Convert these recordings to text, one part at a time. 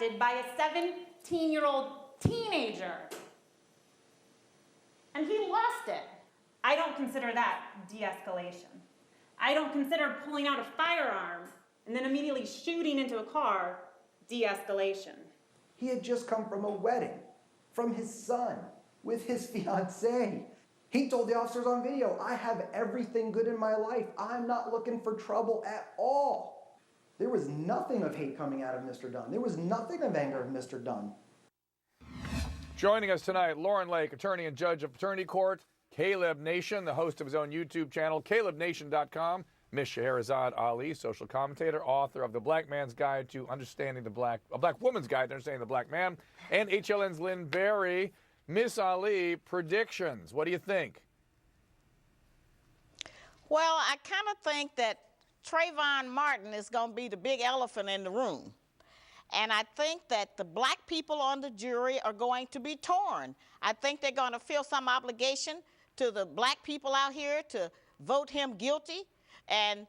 molested by a 17-year-old teenager. And he lost it. I don't consider that de-escalation. I don't consider pulling out a firearm and then immediately shooting into a car de-escalation. He had just come from a wedding, from his son, with his fiancée. He told the officers on video, I have everything good in my life. I'm not looking for trouble at all. There was nothing of hate coming out of Mr. Dunn. There was nothing of anger of Mr. Dunn. Joining us tonight, Lauren Lake, attorney and judge of Paternity Court, Caleb Nation, the host of his own YouTube channel, calebnation.com, Ms. Scheherazade Ali, social commentator, author of The Black Man's Guide to Understanding a Black Woman's Guide to Understanding the Black Man, and HLN's Lynn Berry. Miss Ali, predictions. What do you think? Well, I kind of think that Trayvon Martin is going to be the big elephant in the room. And I think that the black people on the jury are going to be torn. I think they're going to feel some obligation to the black people out here to vote him guilty. And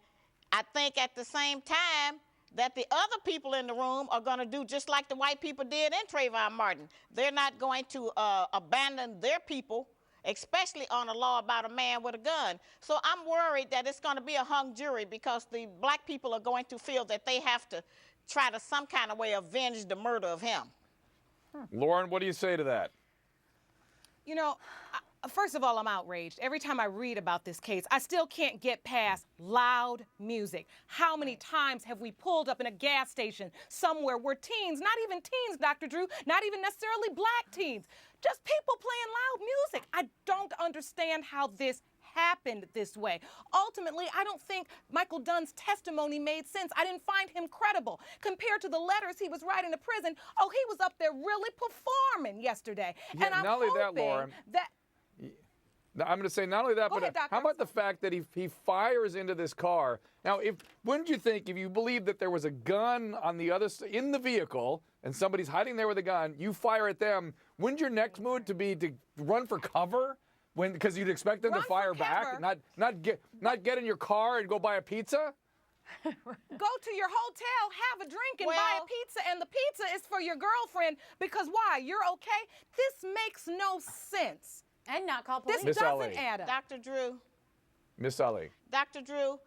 I think at the same time that the other people in the room are going to do just like the white people did in Trayvon Martin. They're not going to abandon their people, especially on a law about a man with a gun. So I'm worried that it's going to be a hung jury because the black people are going to feel that they have to try to some kind of way avenge the murder of him. Lauren, what do you say to that? You know, first of all, I'm outraged. Every time I read about this case, I still can't get past loud music. How many times have we pulled up in a gas station somewhere where teens, not even teens, Dr. Drew, not even necessarily black teens, just people playing loud music? I don't understand how this happened this way. Ultimately, I don't think Michael Dunn's testimony made sense. I didn't find him credible. Compared to the letters he was writing to prison, oh, he was up there really performing yesterday. Yeah, and I'm not only that, hoping Lauren, that I'm going to say not only that, Go but ahead, Doctor. how about the fact that he fires into this car? Now, wouldn't you think if you believe that there was a gun on the other in the vehicle and somebody's hiding there with a gun, you fire at them? Wouldn't your next move to be to run for cover? Because you'd expect them to fire back, not get in your car and go buy a pizza? Go to your hotel, have a drink, and buy a pizza, and the pizza is for your girlfriend because why? You're okay? This makes no sense. And not call police. This Miss doesn't Ali. add up. Dr. Drew. Miss Ali. Dr. Drew,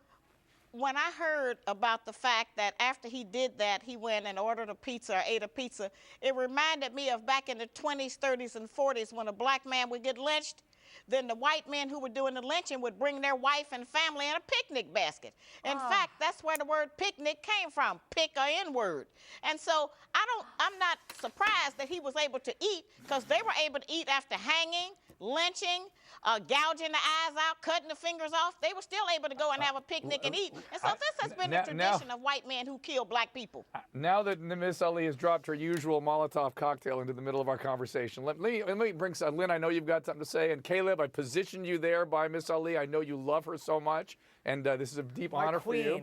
when I heard about the fact that after he did that, he went and ordered a pizza or ate a pizza, it reminded me of back in the 20s, 30s, and 40s when a black man would get lynched. Then the white men who were doing the lynching would bring their wife and family in a picnic basket. In fact, that's where the word picnic came from, pick or N-word. And so I'm not surprised that he was able to eat because they were able to eat after hanging, lynching, gouging the eyes out, cutting the fingers off. They were still able to go and have a picnic and eat. And so this has been the tradition of white men who kill black people. Now that Miss Ali has dropped her usual Molotov cocktail into the middle of our conversation, let me bring Lynn. I know you've got something to say, and Caleb, I positioned you there by Miss Ali. I know you love her so much, and this is a deep honor for you.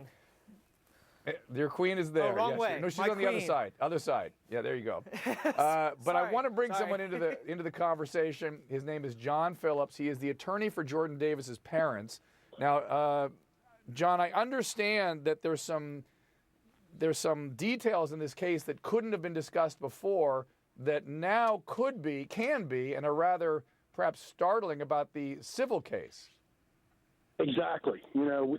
Your queen is there. Oh, wrong yes. way. No, she's My on the other queen. side. Other side. Yeah, there you go. But I want to bring Sorry. someone into the conversation. His name is John Phillips. He is the attorney for Jordan Davis's parents. Now, John, I understand that there's some details in this case that couldn't have been discussed before that now can be, and are rather perhaps startling about the civil case. Exactly. You know,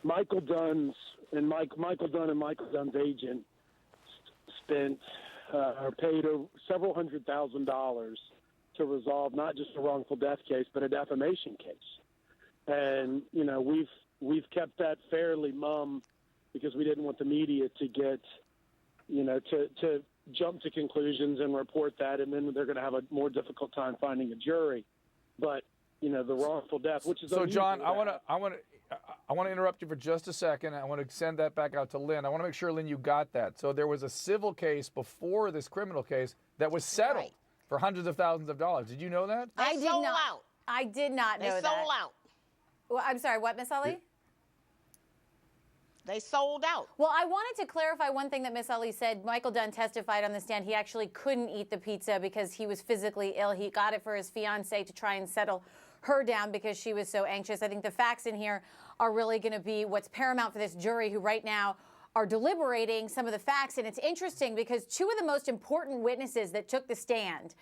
Michael Dunn and Michael Dunn's agent spent or paid several $100,000 to resolve not just a wrongful death case, but a defamation case. And you know, we've kept that fairly mum because we didn't want the media to get, you know, to jump to conclusions and report that, and then they're going to have a more difficult time finding a jury. But you know, the wrongful death, which is so. John, unusual. I want to interrupt you for just a second. I want to send that back out to Lynn. I want to make sure, Lynn, you got that. So there was a civil case before this criminal case that was settled for hundreds of thousands of dollars. Did you know that? I did sold not. out. I did not know They that. sold out. Well, I'm sorry, what, Miss Ali? They sold out. Well, I wanted to clarify one thing that Miss Ali said. Michael Dunn testified on the stand he actually couldn't eat the pizza because he was physically ill. He got it for his fiancée to try and settle her down because she was so anxious. I think the facts in here are really going to be what's paramount for this jury, who right now are deliberating some of the facts. And it's interesting because two of the most important witnesses that took the stand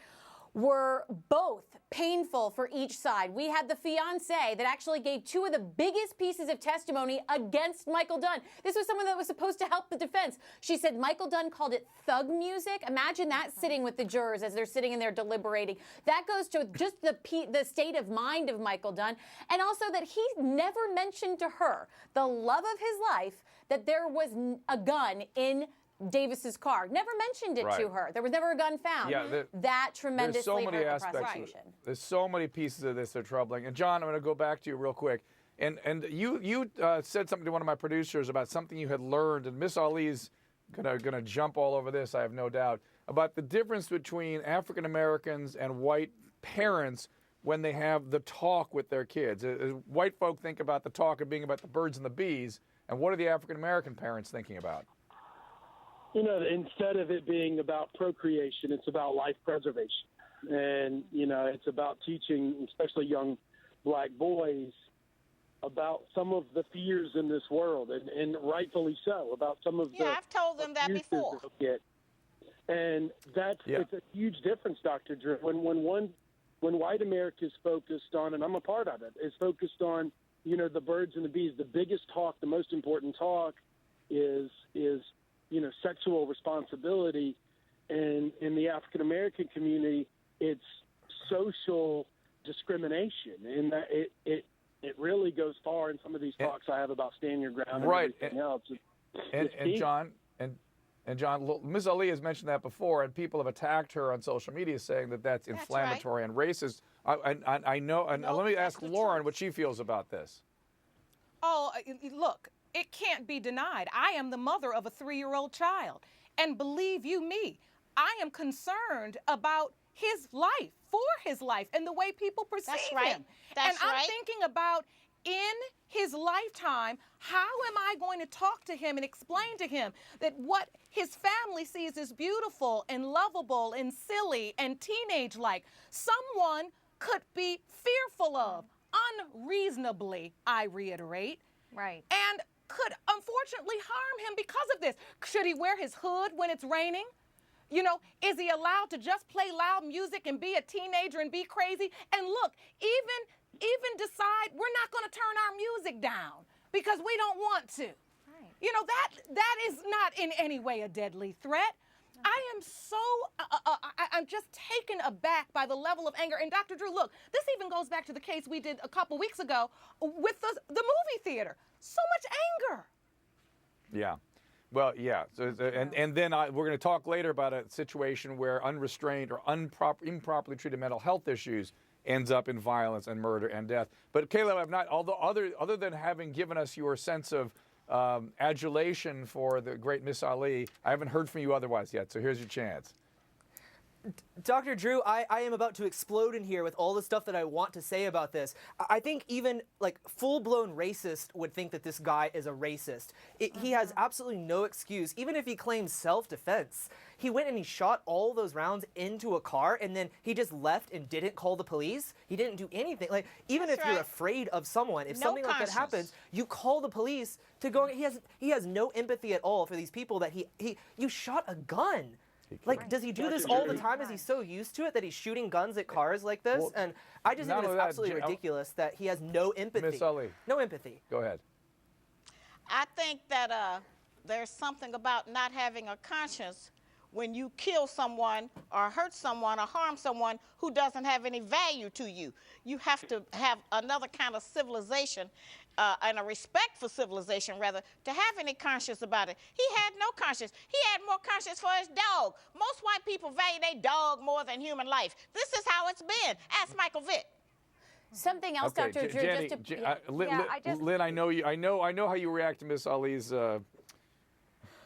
were both painful for each side. We had the fiance that actually gave two of the biggest pieces of testimony against Michael Dunn. This was someone that was supposed to help the defense. She said Michael Dunn called it thug music. Imagine that sitting with the jurors as they're sitting in there deliberating. That goes to just the state of mind of Michael Dunn, and also that he never mentioned to her, the love of his life, that there was a gun in Davis's car. Never mentioned it to her. There was never a gun found. Yeah, that tremendously hurt the prosecution. There's so many pieces of this that are troubling. And John, I'm going to go back to you real quick. And you said something to one of my producers about something you had learned, and Miss Ali's gonna jump all over this, I have no doubt, about the difference between African Americans and white parents when they have the talk with their kids. White folk think about the talk of being about the birds and the bees, and what are the African American parents thinking about? You know, instead of it being about procreation, it's about life preservation. And, you know, it's about teaching, especially young black boys, about some of the fears in this world, and rightfully so, about some of the I've told them that abuses before. they'll get. And it's a huge difference, Dr. Drew. When white America is focused on, and I'm a part of it, is focused on, you know, the birds and the bees, the biggest talk, the most important talk is you know, sexual responsibility. And in the African American community, it's social discrimination, and that it really goes far in some of these talks I have about stand your ground and everything else. And John, Ms. Ali has mentioned that before, and people have attacked her on social media saying that that's inflammatory and racist. I know, and let me ask Lauren what she feels about this. Oh, look, it can't be denied. I am the mother of a 3-year-old child. And believe you me, I am concerned about his life, for his life, and the way people perceive him. That's I'm thinking about, in his lifetime, how am I going to talk to him and explain to him that what his family sees as beautiful and lovable and silly and teenage-like, someone could be fearful of, unreasonably, I reiterate. Right. And could unfortunately harm him because of this. Should he wear his hood when it's raining? You know, is he allowed to just play loud music and be a teenager and be crazy? And look, even decide we're not going to turn our music down because we don't want to. Right. You know, that is not in any way a deadly threat. I am so, I'm just taken aback by the level of anger. And Dr. Drew, look, this even goes back to the case we did a couple weeks ago with the movie theater. So much anger. Yeah. Well, yeah. So, and then we're going to talk later about a situation where unrestrained or improperly treated mental health issues ends up in violence and murder and death. But Caleb, I've not, although other than having given us your sense of adulation for the great Miss Ali, I haven't heard from you otherwise yet. So here's your chance. Dr. Drew, I am about to explode in here with all the stuff that I want to say about this. I think even like full-blown racist would think that this guy is a racist. He has absolutely no excuse, even if he claims self-defense. He went and he shot all those rounds into a car, and then he just left and didn't call the police. He didn't do anything. Like, even if you're afraid of someone, if something like that happens, you call the police to go. He has no empathy at all for these people that you shot a gun. Like, does he do this all the time? Is he so used to it that he's shooting guns at cars like this? Well, and I just think it's absolutely ridiculous that he has no empathy. Miss Ali. No empathy. Go ahead. I think that there's something about not having a conscience when you kill someone or hurt someone or harm someone who doesn't have any value to you. You have to have another kind of civilization and a respect for civilization, rather, to have any conscience about it. He had no conscience. He had more conscience for his dog. Most white people value their dog more than human life. This is how it's been. Ask Michael Vick. Something else, Okay, Dr. Drew, Jenny, just to... Lynn, I know you. I know how you react to Miss Ali's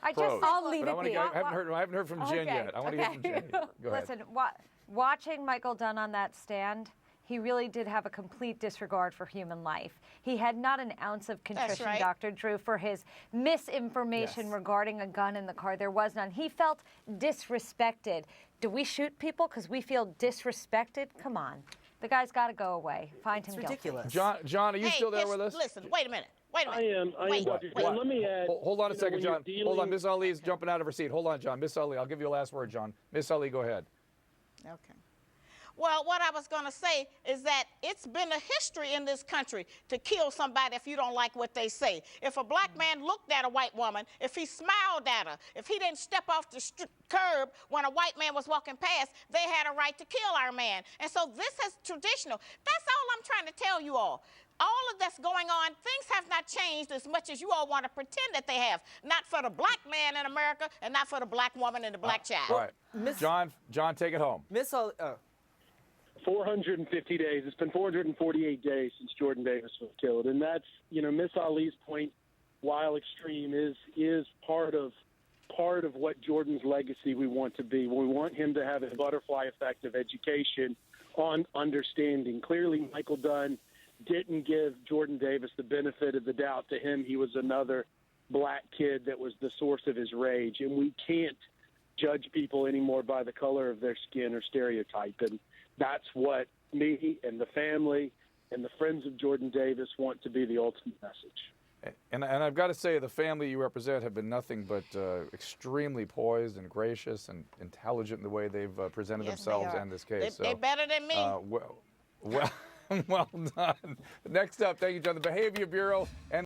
I'll leave but it be. I haven't heard from Jen yet. I want to hear from Jenny. Go ahead. Listen, watching Michael Dunn on that stand, he really did have a complete disregard for human life. He had not an ounce of contrition, Dr. Drew, for his misinformation regarding a gun in the car. There was none. He felt disrespected. Do we shoot people because we feel disrespected? Come on. The guy's got to go away. Find him ridiculous. guilty. John, are you still there with us? Listen, wait a minute. Wait a minute. I am, Dr. Drew. Let me add. Hold on a second, when you're John. dealing- Hold on. Miss Ali is jumping out of her seat. Hold on, John. Miss Ali, I'll give you a last word, John. Miss Ali, go ahead. Okay. Well, what I was going to say is that it's been a history in this country to kill somebody if you don't like what they say. If a black man looked at a white woman, if he smiled at her, if he didn't step off the curb when a white man was walking past, they had a right to kill our man. And so this is traditional. That's all I'm trying to tell you all. All of that's going on, things have not changed as much as you all want to pretend that they have. Not for the black man in America and not for the black woman and the black child. All right. John, take it home. Miss Ali, 450 days. It's been 448 days since Jordan Davis was killed. And that's, Miss Ali's point, while extreme, is part of what Jordan's legacy we want to be. We want him to have a butterfly effect of education on understanding. Clearly, Michael Dunn didn't give Jordan Davis the benefit of the doubt. To him, he was another black kid that was the source of his rage. And we can't judge people anymore by the color of their skin or stereotype. And that's what me and the family and the friends of Jordan Davis want to be the ultimate message. And I've got to say, the family you represent have been nothing but extremely poised and gracious and intelligent in the way they've presented themselves and this case. They're better than me. Well done. Next up, thank you, John. The Behavior Bureau and